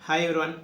Hi everyone,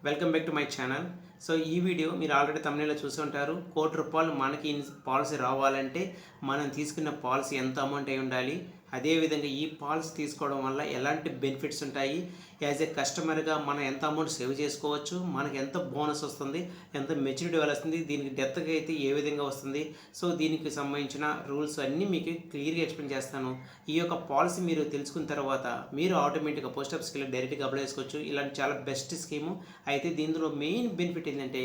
welcome back to my channel. So ఈ video మీరు already తమిళలో చూసి ఉంటారు. ₹1,00,00,000 మనకి పాలసీ రావాలంటే మనం తీసుకున్న పాలసీ ఎంత అమౌంట్ అయి ఉండాలి, అదేవిధంగా ఈ పాలసీ తీసుకోవడం వల్ల ఎలాంటి బెనిఫిట్స్ ఉంటాయి, యాజ్ ఏ కస్టమర్గా మనం ఎంత అమౌంట్ సేవ్ చేసుకోవచ్చు, మనకి ఎంత బోనస్ వస్తుంది, ఎంత మెచ్యూరిటీ వస్తుంది, దీనికి డెత్గా అయితే ఏ విధంగా వస్తుంది. సో దీనికి సంబంధించిన రూల్స్ అన్నీ మీకు క్లియర్గా ఎక్స్ప్లెయిన్ చేస్తాను. ఈ యొక్క పాలసీ మీరు తెలుసుకున్న తర్వాత మీరు ఆటోమేటిక్గా పోస్ట్ ఆఫీస్కి వెళ్ళి డైరెక్ట్గా అప్లై చేసుకోవచ్చు. ఇలాంటి చాలా బెస్ట్ స్కీము. అయితే దీనిలో మెయిన్ బెనిఫిట్ ఏంటంటే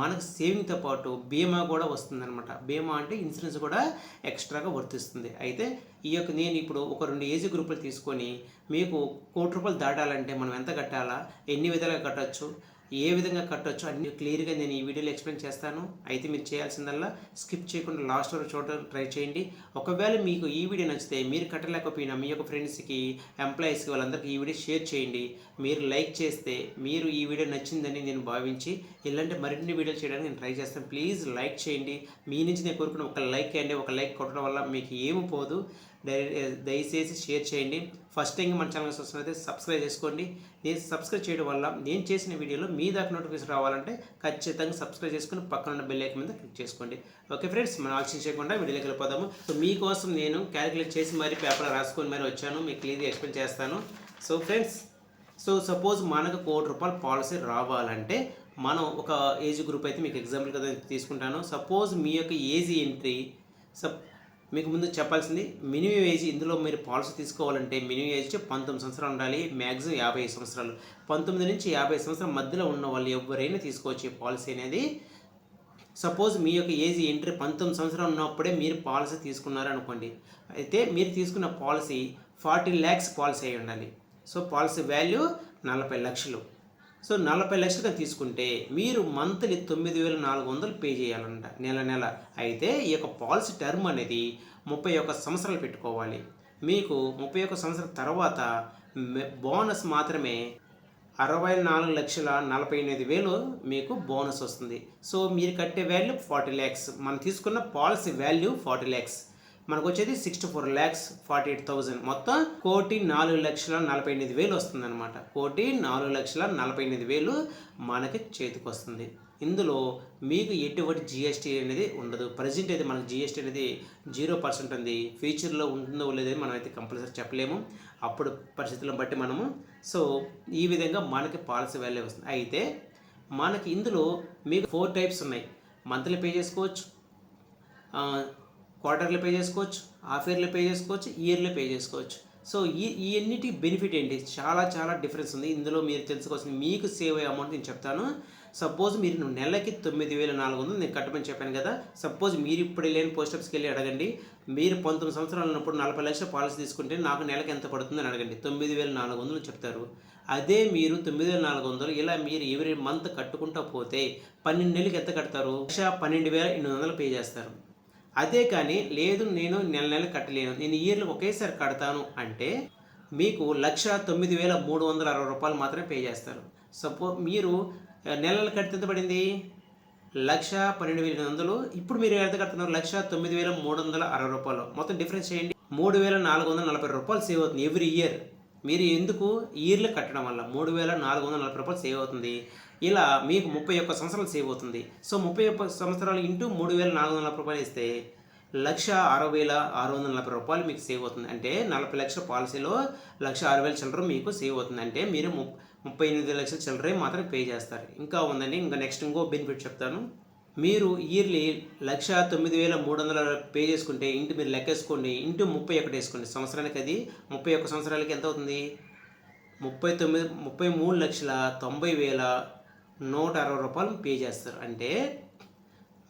మనకు సేవింగ్తో పాటు బీమా కూడా వస్తుందన్నమాట. బీమా అంటే ఇన్సూరెన్స్ కూడా ఎక్స్ట్రాగా వర్తిస్తుంది. అయితే నేను ఇప్పుడు ఒక 2 ఏజ్ గ్రూపులు తీసుకొని మీకు ₹1,00,00,000 దాటాలంటే మనం ఎంత కట్టాలా, ఎన్ని విధాలుగా కట్టొచ్చు, ఏ విధంగా కట్టొచ్చు అన్ని క్లియర్గా నేను ఈ వీడియోలో ఎక్స్ప్లెయిన్ చేస్తాను. అయితే మీరు చేయాల్సిందల్లా స్కిప్ చేయకుండా లాస్ట్ వరకు చూడడం ట్రై చేయండి. ఒకవేళ మీకు ఈ వీడియో నచ్చితే మీరు కట్టలేకపోయినా మీ యొక్క ఫ్రెండ్స్కి, ఎంప్లాయీస్కి వాళ్ళందరికీ ఈ వీడియో షేర్ చేయండి. మీరు లైక్ చేస్తే మీరు ఈ వీడియో నచ్చిందని నేను భావించి ఇలాంటి మరిన్ని వీడియోలు చేయడానికి నేను ట్రై చేస్తాను. ప్లీజ్ లైక్ చేయండి. మీ నుంచి నేను కోరుకున్న ఒక లైక్ అండి. ఒక లైక్ కొట్టడం వల్ల మీకు ఏమి పోదు. దయచేసి షేర్ చేయండి. ఫస్ట్ టైం మన ఛానల్ వస్తున్నైతే సబ్స్క్రైబ్ చేసుకోండి. నేను సబ్స్క్రైబ్ చేయడం వల్ల నేను చేసిన వీడియోలో మీ దాకా నోటిఫికేషన్ రావాలంటే ఖచ్చితంగా సబ్స్క్రైబ్ చేసుకుని పక్కన ఉన్న బెల్ ఐకాన్ మీద క్లిక్ చేసుకోండి. ఓకే ఫ్రెండ్స్, మనం ఆలోచన చేయకుండా వీడియోలోకి వెళ్ళిపోదాము. సో మీకోసం నేను క్యాలిక్యులేట్ చేసి మరి పేపర్ రాసుకొని మరి వచ్చాను, మీకు క్లియర్గా ఎక్స్ప్లెయిన్ చేస్తాను. సో ఫ్రెండ్స్, సపోజ్ మనకు ₹1,00,00,000 పాలసీ రావాలంటే మనం ఒక ఏజ్ గ్రూప్ అయితే మీకు ఎగ్జాంపుల్ కదా తీసుకుంటాను. సపోజ్ మీ యొక్క ఏజ్ ఎంట్రీ మీకు ముందు చెప్పాల్సింది మినిమం ఏజ్. ఇందులో మీరు పాలసీ తీసుకోవాలంటే మినిమం ఏజ్ 19 సంవత్సరాలు ఉండాలి, మ్యాక్సిమం 50 సంవత్సరాలు. 19 నుంచి 50 సంవత్సరాల మధ్యలో ఉన్న వాళ్ళు ఎవరైనా తీసుకోవచ్చు ఈ పాలసీ అనేది. సపోజ్ మీ యొక్క ఏజ్ ఎంట్రీ 19 సంవత్సరాలు ఉన్నప్పుడే మీరు పాలసీ తీసుకున్నారు అనుకోండి. అయితే మీరు తీసుకున్న పాలసీ 40 lakhs పాలసీ అయి ఉండాలి. సో పాలసీ వాల్యూ 40 లక్షలు. సో 40 లక్షలుగా తీసుకుంటే మీరు మంత్లీ 9,400 పే చేయాలంట నెల. అయితే ఈ యొక్క పాలసీ టర్మ్ అనేది 31 సంవత్సరాలు పెట్టుకోవాలి. మీకు 31 సంవత్సరాల తర్వాత బోనస్ మాత్రమే 64,48,000 మీకు బోనస్ వస్తుంది. సో మీరు కట్టే వాల్యూ 40 lakhs. మనం తీసుకున్న పాలసీ వాల్యూ 40 lakhs. మనకు వచ్చేది 64,48,000. మొత్తం 1,04,48,000 వస్తుంది అనమాట. 1,04,48,000 మనకి చేతికి వస్తుంది. ఇందులో మీకు ఎటువంటి జిఎస్టీ అనేది ఉండదు. ప్రజెంట్ అయితే మనకు జిఎస్టీ అనేది 0% ఉంది. ఫ్యూచర్లో ఉంటుందో లేదో మనం అయితే కంపల్సరీ చెప్పలేము, అప్పుడు పరిస్థితులను బట్టి మనము. సో ఈ విధంగా మనకి పాలసీ వాల్యూ వస్తుంది. అయితే మనకి ఇందులో మీకు 4 టైప్స్ ఉన్నాయి. మంత్లీ పే చేసుకోవచ్చు, క్వార్టర్లీ పే చేసుకోవచ్చు, హాఫ్ ఇయర్లీ పే చేసుకోవచ్చు, ఇయర్లీ పే చేసుకోవచ్చు. సో ఈ అన్నిటి బెనిఫిట్ ఏంటి, చాలా డిఫరెన్స్ ఉంది. ఇందులో మీరు తెలుసుకోవాల్సింది మీకు సేవ్ అయ్యే అమౌంట్ నేను చెప్తాను. సపోజ్ మీరు నెలకి 9,400 నేను కట్టమని చెప్పాను కదా. సపోజ్ మీరు ఇప్పుడు లేని పోస్ట్ ఆఫీస్కి వెళ్ళి అడగండి. మీరు 19 సంవత్సరాలు ఉన్నప్పుడు 40 లక్షల పాలసీ తీసుకుంటే నాకు నెలకి ఎంత పడుతుందని అడగండి. 9,400 చెప్తారు. అదే మీరు 9,400 ఇలా మీరు ఎవ్రీ మంత్ కట్టుకుంటూ పోతే 12 నెలలకి ఎంత కడతారు? 1,12,800 పే చేస్తారు. అదే కానీ లేదు నేను నెల కట్టలేను, నేను ఇయర్లు ఒకేసారి కడతాను అంటే మీకు ₹1,09,360 మాత్రమే పే చేస్తారు. మీరు నెలలు కడితే ఎంత పడింది? 1,12,800. ఇప్పుడు మీరు ఎంత కడుతున్నారు? ₹9,360. మొత్తం డిఫరెన్స్ చేయండి. ₹3,440 సేవ్ అవుతుంది ఎవ్రీ ఇయర్. మీరు ఎందుకు ఇయర్లు కట్టడం వల్ల ₹3,440 సేవ్ అవుతుంది. ఇలా మీకు 31 సంవత్సరాలు సేవ్ అవుతుంది. సో 31 సంవత్సరాలు ఇంటూ ₹3,440 ఇస్తే ₹1,06,640 మీకు సేవ్ అవుతుంది. అంటే 40 లక్షల పాలసీలో 1,06,000 చిల్లర మీకు సేవ్ అవుతుంది. అంటే మీరు 38 లక్షల చిల్లరే మాత్రం పే చేస్తారు. ఇంకా ఉందండి, నెక్స్ట్ ఇంకో బెనిఫిట్ చెప్తాను. మీరు ఇయర్లీ 1,09,300 పే చేసుకుంటే మీరు లెక్కేసుకోండి, ఇంటూ 31 వేసుకోండి సంవత్సరానికి. అది 31 సంవత్సరాలకి ఎంత అవుతుంది? 33,90,160 పే చేస్తారు. అంటే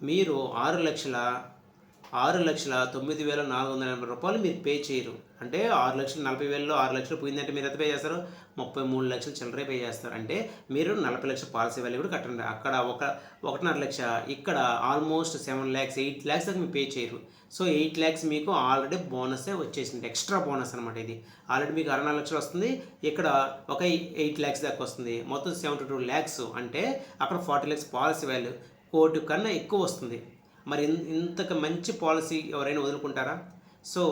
మీరు 6,09,480 మీరు పే చేయరు. అంటే 6,40,000లో 6 లక్షలు పోయిందంటే మీరు ఎంత పే చేస్తారు? 33 లక్షలు చిల్లరే పే చేస్తారు. అంటే మీరు 40 లక్షల పాలసీ వాల్యూ కూడా కట్టండి. అక్కడ 1.5 లక్ష, ఇక్కడ ఆల్మోస్ట్ 7 lakhs 8 lakhs దాకా మీరు పే చేయరు. సో 8 lakhs మీకు ఆల్రెడీ బోనసే వచ్చేసింది, ఎక్స్ట్రా బోనస్ అనమాట. ఇది ఆల్రెడీ మీకు 64 లక్షలు వస్తుంది, ఇక్కడ ఒక 8 lakhs దాకా వస్తుంది. మొత్తం 72 lakhs. అంటే అక్కడ 40 lakhs పాలసీ వాల్యూ 1,00,00,000 కన్నా ఎక్కువ వస్తుంది. మరి ఇంతకు మంచి పాలసీ ఎవరైనా వదులుకుంటారా? సో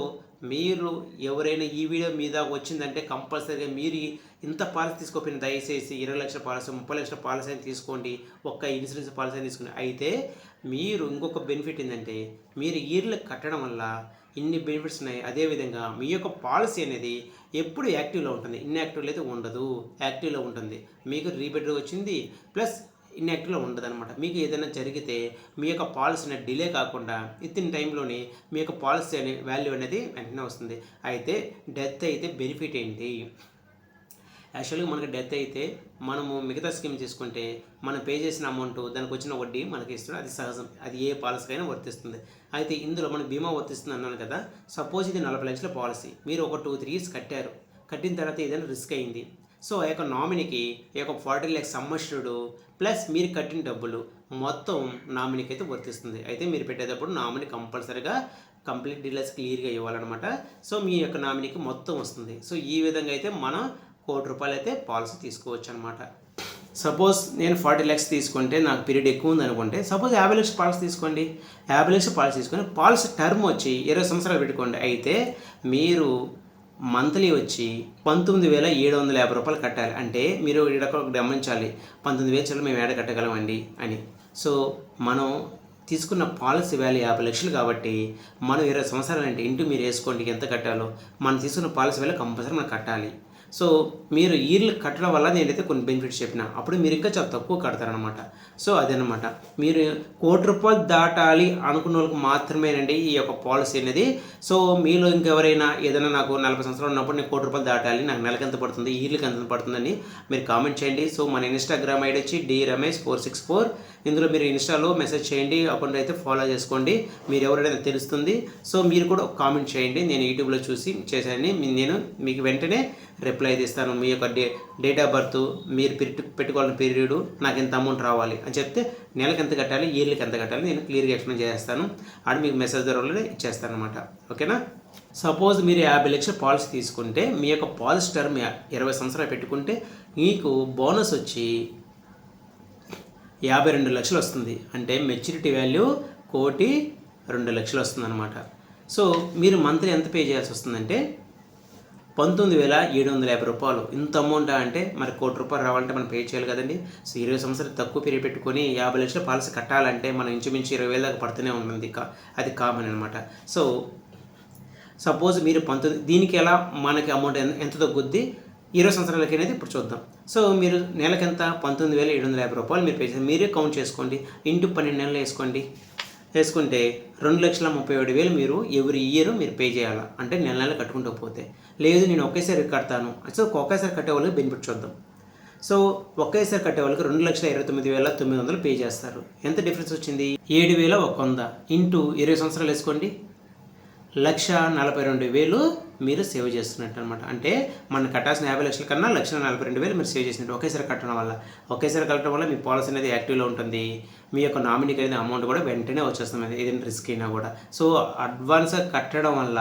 మీరు ఎవరైనా ఈ వీడియో మీద వచ్చిందంటే కంపల్సరీగా మీరు ఇంత పాలసీ తీసుకోకపోయిన దయచేసి 20 లక్షల పాలసీ 30 లక్షల పాలసీ అని తీసుకోండి, ఒక్క ఇన్సూరెన్స్ పాలసీ అని తీసుకోండి. అయితే మీరు ఇంకొక బెనిఫిట్ ఏంటంటే మీరు ఇయర్లు కట్టడం వల్ల ఇన్ని బెనిఫిట్స్ ఉన్నాయి. అదేవిధంగా మీ యొక్క పాలసీ అనేది ఎప్పుడు యాక్టివ్లో ఉంటుంది, ఇన్యాక్టివ్లో అయితే ఉండదు, యాక్టివ్లో ఉంటుంది. మీకు రీబెట్ వచ్చింది ప్లస్ ఇన్యాక్టివ్లో ఉండదు అనమాట. మీకు ఏదైనా జరిగితే మీ యొక్క పాలసీ అనేది డిలే కాకుండా ఇన్ టైంలోనే మీ యొక్క పాలసీ అనే వాల్యూ అనేది వెంటనే వస్తుంది. అయితే డెత్ అయితే బెనిఫిట్ ఏంటి? యాక్చువల్గా మనకి డెత్ అయితే మనము మిగతా స్కీమ్ తీసుకుంటే మనం పే చేసిన అమౌంట్ దానికి వచ్చిన వడ్డీ మనకి ఇస్తుంది, అది సహజం, అది ఏ పాలసీకైనా వర్తిస్తుంది. అయితే ఇందులో మన బీమా వర్తిస్తుంది అన్నాను కదా. సపోజ్ ఇది 40 లక్షల పాలసీ, మీరు ఒక 2-3 ఇయర్స్ కట్టారు, కట్టిన తర్వాత ఏదైనా రిస్క్ అయింది. సో ఆ యొక్క నామినీకి ఈ యొక్క 40 lakhs సమ్మష్యుడు ప్లస్ మీరు కట్టిన డబ్బులు మొత్తం నామినీకి అయితే వర్తిస్తుంది. అయితే మీరు పెట్టేటప్పుడు నామినీ కంపల్సరీగా కంప్లీట్ డీటెయిల్స్ క్లియర్గా ఇవ్వాలన్నమాట. సో మీ యొక్క నామినీకి మొత్తం వస్తుంది. సో ఈ విధంగా అయితే మనం ₹1,00,00,000 అయితే పాలసీ తీసుకోవచ్చు అనమాట. సపోజ్ నేను 40 lakhs తీసుకుంటే నాకు పీరియడ్ ఎక్కువ ఉంది అనుకుంటే, సపోజ్ 50 లక్షల పాలసీ తీసుకోండి. 50 లక్షల పాలసీ తీసుకొని పాలసీ టర్మ్ వచ్చి 20 సంవత్సరాలు పెట్టుకోండి. అయితే మీరు మంత్లీ వచ్చి ₹19,750 కట్టాలి. అంటే మీరు ఇక్కడ గమనించాలి, 19,000 మేము ఏడ కట్టగలమండి అని. సో మనం తీసుకున్న పాలసీ వాల్యూ 50 లక్షలు కాబట్టి మనం 20 సంవత్సరాలు అంటే ఇంటూ మీరు వేసుకోండి ఎంత కట్టాలో. మనం తీసుకున్న పాలసీ వాల్యూ కంపల్సరీ మనం కట్టాలి. సో మీరు ఇయర్లు కట్టడం వల్ల నేనైతే కొన్ని బెనిఫిట్స్ చెప్పిన, అప్పుడు మీరు ఇంకా చాలా తక్కువ కడతారనమాట. సో అదనమాట, మీరు ₹1,00,00,000 దాటాలి అనుకున్న వాళ్ళకి మాత్రమేనండి ఈ యొక్క పాలసీ అనేది. సో మీలో ఇంకెవరైనా ఏదైనా నాకు 40 సంవత్సరాలు ఉన్నప్పుడు నేను ₹1,00,00,000 దాటాలి, నాకు నెలకి ఎంత పడుతుంది, ఇయర్లకి ఎంత పడుతుందని మీరు కామెంట్ చేయండి. సో మన ఇన్స్టాగ్రామ్ ఐడి వచ్చి dramesh464. ఇందులో మీరు ఇన్స్టాలో మెసేజ్ చేయండి, అకౌంట్ అయితే ఫాలో చేసుకోండి, మీరు ఎవరైనా తెలుస్తుంది. సో మీరు కూడా కామెంట్ చేయండి, నేను యూట్యూబ్లో చూసి చేశాను, నేను మీకు వెంటనే రిప్లై ఇస్తాను. మీ యొక్క డేట్ ఆఫ్ బర్త్, మీరు పెట్టుకోవాలని పీరియడ్, నాకు ఎంత అమౌంట్ రావాలి అని చెప్తే నెలకి ఎంత కట్టాలి, ఇయర్లకి ఎంత కట్టాలి నేను క్లియర్గా ఎక్స్ప్లెయిన్ చేస్తాను. అది మీకు మెసేజ్ ద్వారా ఇచ్చేస్తాను అనమాట. ఓకేనా? సపోజ్ మీరు 50 లక్షల పాలసీ తీసుకుంటే మీ యొక్క పాలసీ టర్మ్ 20 సంవత్సరాలు పెట్టుకుంటే మీకు బోనస్ వచ్చి 52 లక్షలు వస్తుంది. అంటే మెచ్యూరిటీ వాల్యూ ₹1,02,00,000 వస్తుంది అనమాట. సో మీరు మంత్లీ ఎంత పే చేయాల్సి వస్తుందంటే ₹19,750. ఇంత అమౌంట్ అంటే మరి ₹1,00,00,000 రావాలంటే మనం పే చేయాలి కదండి. సో 20 సంవత్సరాలు తక్కువ పీరియడ్ పెట్టుకొని 50 లక్షల పాలసీ కట్టాలంటే మనం ఇంచుమించు 20,000 దాకా పడుతూనే ఉంటుంది, అది కామన్ అనమాట. సో సపోజ్ మీరు దీనికి ఎలా మనకి అమౌంట్ ఎంత తగ్గుద్ది 20 సంవత్సరాలకి అనేది ఇప్పుడు చూద్దాం. సో మీరు నెలకెంత ₹19,750 మీరు పే చేసి మీరే కౌంట్ చేసుకోండి, ఇంటూ 12 నెలలు వేసుకుంటే 2,37,000 మీరు ఎవ్రీ ఇయర్ మీరు పే చేయాలి. అంటే నెల నెల కట్టుకుంటూ పోతే, లేదు నేను ఒకేసారి కడతాను, సో ఒకేసారి కట్టే వాళ్ళకి బెనిఫిట్ చూద్దాం. సో ఒకేసారి కట్టే వాళ్ళకి 2,29,900 పే చేస్తారు. ఎంత డిఫరెన్స్ వచ్చింది? 7,100 ఇంటూ 20 సంవత్సరాలు వేసుకోండి, 1,42,000 మీరు సేవ్ చేస్తున్నట్టు అనమాట. అంటే మనం కట్టాల్సిన 50 లక్షల కన్నా 1,42,000 మీరు సేవ్ చేసినట్టు ఒకేసారి కట్టడం వల్ల. ఒకేసారి కట్టడం వల్ల మీ పాలసీ అనేది యాక్టివ్లో ఉంటుంది, మీ యొక్క నామినీకి అనేది అమౌంట్ కూడా వెంటనే వచ్చేస్తుంది, ఏదైనా రిస్క్ అయినా కూడా. సో అడ్వాన్స్గా కట్టడం వల్ల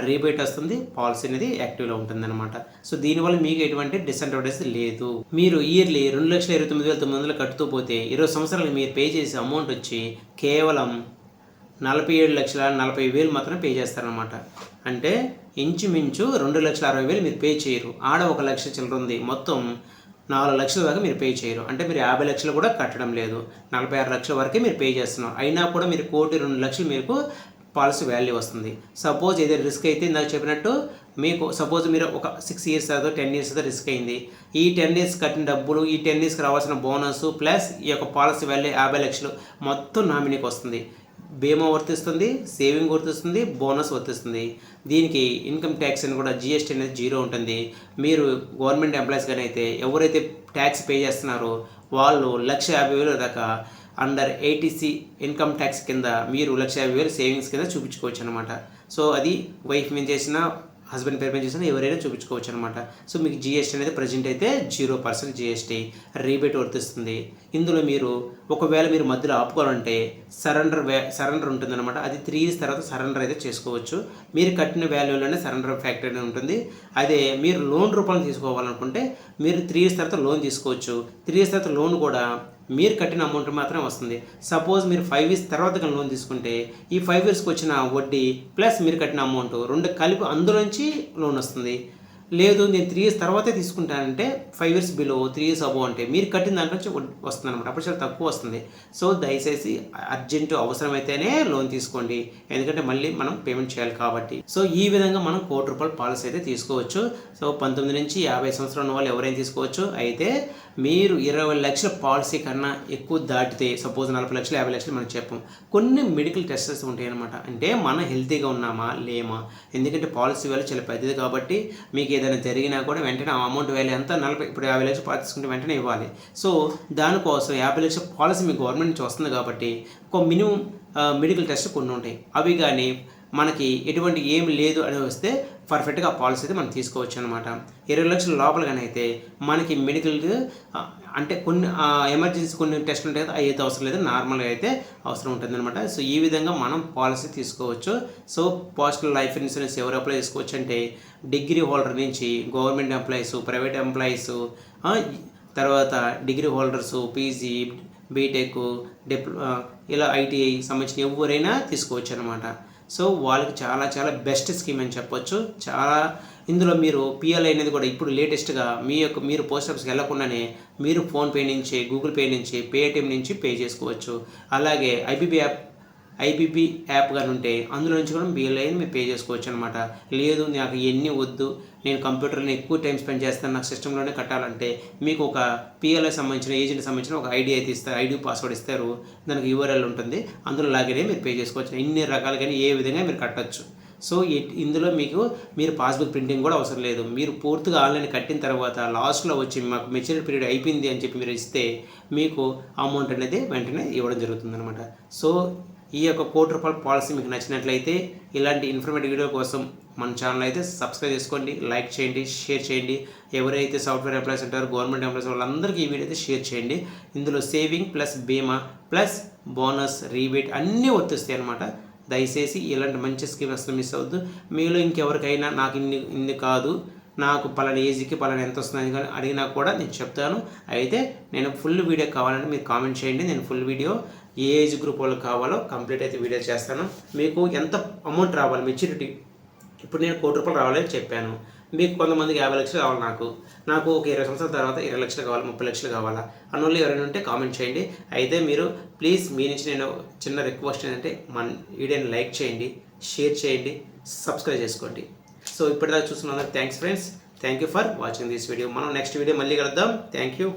రీబేట్ వస్తుంది, పాలసీ అనేది యాక్టివ్లో ఉంటుంది అనమాట. సో దీనివల్ల మీకు ఎటువంటి డిసడ్వాంటేజ్ లేదు. మీరు ఇయర్లీ 2,29,900 కట్టుతూ పోతే 20 సంవత్సరాలు మీరు పే చేసే అమౌంట్ వచ్చి కేవలం 47,40,000 మాత్రమే పే చేస్తారనమాట. అంటే ఇంచుమించు 2,60,000 మీరు పే చేయరు. ఆడ 1 లక్ష చిల్లర ఉంది, మొత్తం 4 లక్షల దాకా మీరు పే చేయరు. అంటే మీరు 50 లక్షలు కూడా కట్టడం లేదు, 46 లక్షల వరకే మీరు పే చేస్తున్నారు. అయినా కూడా మీరు 1,02,00,000 మీకు పాలసీ వాల్యూ వస్తుంది. సపోజ్ ఏదైనా రిస్క్ అయితే ఇందాక చెప్పినట్టు మీకు సపోజ్ మీరు ఒక 6 ఇయర్స్ అదో 10 ఇయర్స్ అదో రిస్క్ అయింది, ఈ 10 ఇయర్స్ కట్టిన డబ్బులు, ఈ 10 ఇయర్స్కి రావాల్సిన బోనస్ ప్లస్ ఈ యొక్క పాలసీ వాల్యూ 50 లక్షలు మొత్తం నామినీకి వస్తుంది. బీమా వర్తిస్తుంది, సేవింగ్ వర్తిస్తుంది, బోనస్ వర్తిస్తుంది. దీనికి ఇన్కమ్ ట్యాక్స్ అని కూడా జిఎస్టీ అనేది 0 ఉంటుంది. మీరు గవర్నమెంట్ ఎంప్లాయీస్ కానీ అయితే ఎవరైతే ట్యాక్స్ పే చేస్తున్నారో వాళ్ళు 1,50,000 దాకా అండర్ 80C ఇన్కమ్ ట్యాక్స్ కింద మీరు 1,50,000 సేవింగ్స్ కింద చూపించుకోవచ్చు అనమాట. సో అది వైఫ్ మీద చేసిన, హస్బెండ్ పేరు మీద చేసిన ఎవరైనా చూపించుకోవచ్చు అనమాట. సో మీకు జిఎస్టీ అనేది ప్రజెంట్ అయితే 0% జిఎస్టీ రీబేట్ వర్తిస్తుంది. ఇందులో మీరు ఒకవేళ మీరు మధ్యలో ఆపుకోవాలంటే సరెండర్ ఉంటుందన్నమాట. అది 3 years తర్వాత సరెండర్ అయితే చేసుకోవచ్చు. మీరు కట్టిన వాల్యూలోనే సరెండర్ ఫ్యాక్టర్ అనేది ఉంటుంది. అదే మీరు లోన్ రూపంలో తీసుకోవాలనుకుంటే మీరు 3 years తర్వాత లోన్ తీసుకోవచ్చు. 3 years తర్వాత లోన్ కూడా మీరు కట్టిన అమౌంట్ మాత్రమే వస్తుంది. సపోజ్ మీరు 5 ఇయర్స్ తర్వాత కానీ లోన్ తీసుకుంటే ఈ 5 ఇయర్స్కి వచ్చిన వడ్డీ ప్లస్ మీరు కట్టిన అమౌంట్ 2 కలిపి అందులోంచి లోన్ వస్తుంది. లేదు నేను 3 ఇయర్స్ తర్వాతే తీసుకుంటానంటే 5 ఇయర్స్ బిలో 3 ఇయర్స్ అబోవ్ అంటే మీరు కట్టిన దాంట్లో నుంచి వస్తుంది అనమాట. అప్పుడు చాలా తక్కువ వస్తుంది. సో దయచేసి అర్జెంటు అవసరమైతేనే లోన్ తీసుకోండి, ఎందుకంటే మళ్ళీ మనం పేమెంట్ చేయాలి కాబట్టి. సో ఈ విధంగా మనం ₹1,00,00,000 పాలసీ అయితే తీసుకోవచ్చు. సో 19 నుంచి 50 సంవత్సరాల ఉన్న వాళ్ళు ఎవరైనా తీసుకోవచ్చు. అయితే మీరు 20 లక్షల పాలసీ కన్నా ఎక్కువ దాటితే సపోజ్ 40 లక్షలు 50 లక్షలు మనం చెప్పం, కొన్ని మెడికల్ టెస్టెస్ ఉంటాయి అనమాట. అంటే మనం హెల్తీగా ఉన్నామా లేమా, ఎందుకంటే పాలసీ వాల్యూ చాలా పెద్దది కాబట్టి మీకు ఏదైనా జరిగినా కూడా వెంటనే ఆ అమౌంట్ వాల్యూ ఎంత 40 ఇప్పుడు 50 లక్షలు పాలసీ తీసుకుంటే వెంటనే ఇవ్వాలి. సో దానికోసం 50 లక్షల పాలసీ మీ గవర్నమెంట్ నుంచి వస్తుంది కాబట్టి ఒక మినిమం మెడికల్ టెస్ట్ కొన్ని ఉంటాయి. అవి కానీ మనకి ఎటువంటి ఏమి లేదు అని వస్తే పర్ఫెక్ట్గా ఆ పాలసీ అయితే మనం తీసుకోవచ్చు అనమాట. 20 లక్షల లోపల కానీ అయితే మనకి మెడికల్ అంటే కొన్ని ఎమర్జెన్సీ కొన్ని టెస్ట్లు ఉంటాయి కదా, అయితే అవసరం లేదు, నార్మల్గా అయితే అవసరం ఉంటుంది అనమాట. సో ఈ విధంగా మనం పాలసీ తీసుకోవచ్చు. సో పోస్టల్ లైఫ్ ఇన్సూరెన్స్ ఎవరు అప్లై చేసుకోవచ్చు అంటే డిగ్రీ హోల్డర్ నుంచి గవర్నమెంట్ ఎంప్లాయీస్, ప్రైవేట్ ఎంప్లాయీస్, తర్వాత డిగ్రీ హోల్డర్స్, పీజీ, బీటెక్, ఇలా ఐటీఐ సంబంధించిన ఎవరైనా తీసుకోవచ్చు అనమాట. సో వాళ్ళకి చాలా చాలా బెస్ట్ స్కీమ్ అని చెప్పొచ్చు. చాలా ఇందులో మీరు పిఎల్ఐ అనేది కూడా ఇప్పుడు లేటెస్ట్గా మీరు పోస్ట్ ఆఫీస్కి వెళ్ళకుండానే మీరు ఫోన్పే నుంచి, గూగుల్ పే నుంచి, పేటిఎం నుంచి పే చేసుకోవచ్చు. అలాగే ఐబీపీ యాప్ కానీ ఉంటే అందులో నుంచి కూడా పిఎల్ఐని మీరు పే చేసుకోవచ్చు అనమాట. లేదు నాకు ఇవన్నీ వద్దు, నేను కంప్యూటర్లో ఎక్కువ టైం స్పెండ్ చేస్తాను, నాకు సిస్టంలోనే కట్టాలంటే మీకు ఒక పిఎల్ఐ సంబంధించిన ఏజెంట్ సంబంధించిన ఒక ఐడి అయితే ఇస్తారు, ఐడి పాస్వర్డ్ ఇస్తారు, దానికి యూఆర్ఎల్ ఉంటుంది, అందులో లాగిన్ మీరు పే చేసుకోవచ్చు. ఇన్ని రకాలుగానే ఏ విధంగా మీరు కట్టచ్చు. సో ఇందులో మీరు పాస్బుక్ ప్రింటింగ్ కూడా అవసరం లేదు. మీరు పూర్తిగా ఆన్లైన్ కట్టిన తర్వాత లాస్ట్లో వచ్చి మాకు మెచ్యూరిటీ పీరియడ్ అయిపోయింది అని చెప్పి మీరు ఇస్తే మీకు అమౌంట్ అనేది వెంటనే ఇవ్వడం జరుగుతుంది అనమాట. సో ఈ యొక్క ₹1,00,00,000 పాలసీ మీకు నచ్చినట్లయితే ఇలాంటి ఇన్ఫర్మేటివ్ వీడియో కోసం మన ఛానల్ అయితే సబ్స్క్రైబ్ చేసుకోండి, లైక్ చేయండి, షేర్ చేయండి. ఎవరైతే సాఫ్ట్వేర్ ఎంప్లాయీస్ ఉంటారో గవర్నమెంట్ ఎంప్లాయీస్ వాళ్ళందరికీ ఈ వీడియో అయితే షేర్ చేయండి. ఇందులో సేవింగ్ ప్లస్ బీమా ప్లస్ బోనస్ రీబేట్ అన్నీ వర్తిస్తాయి అనమాట. దయచేసి ఇలాంటి మంచి స్కీమ్ అసలు మిస్ అవ్వద్దు. మీలో ఇంకెవరికైనా నాకు ఇన్ని కాదు, నాకు పలానా ఏజ్కి పలానా ఎంత వస్తుంది కానీ అడిగినా కూడా నేను చెప్తాను. అయితే నేను ఫుల్ వీడియో కావాలంటే మీరు కామెంట్ చేయండి, నేను ఫుల్ వీడియో ఏ ఏజ్ గ్రూప్ వాళ్ళకి కావాలో కంప్లీట్ అయితే వీడియో చేస్తాను. మీకు ఎంత అమౌంట్ రావాలి మెచ్యూరిటీ, ఇప్పుడు నేను ₹1,00,00,000 రావాలని చెప్పాను, మీకు కొంతమందికి 50 లక్షలు కావాలి, నాకు ఒక 20 సంవత్సరాల తర్వాత 20 లక్షలు కావాలి, 30 లక్షలు కావాలా అన్నోళ్ళు ఎవరైనా ఉంటే కామెంట్ చేయండి. అయితే మీరు ప్లీజ్ మీ నుంచి నేను చిన్న రిక్వెస్ట్ ఏంటంటే మన వీడియోని లైక్ చేయండి, షేర్ చేయండి, సబ్స్క్రైబ్ చేసుకోండి. సో ఇప్పటిదాకా చూస్తున్నందుకు thanks friends, thank you for watching this video. మనం నెక్స్ట్ వీడియో మళ్ళీ కలుద్దాం. Thank you.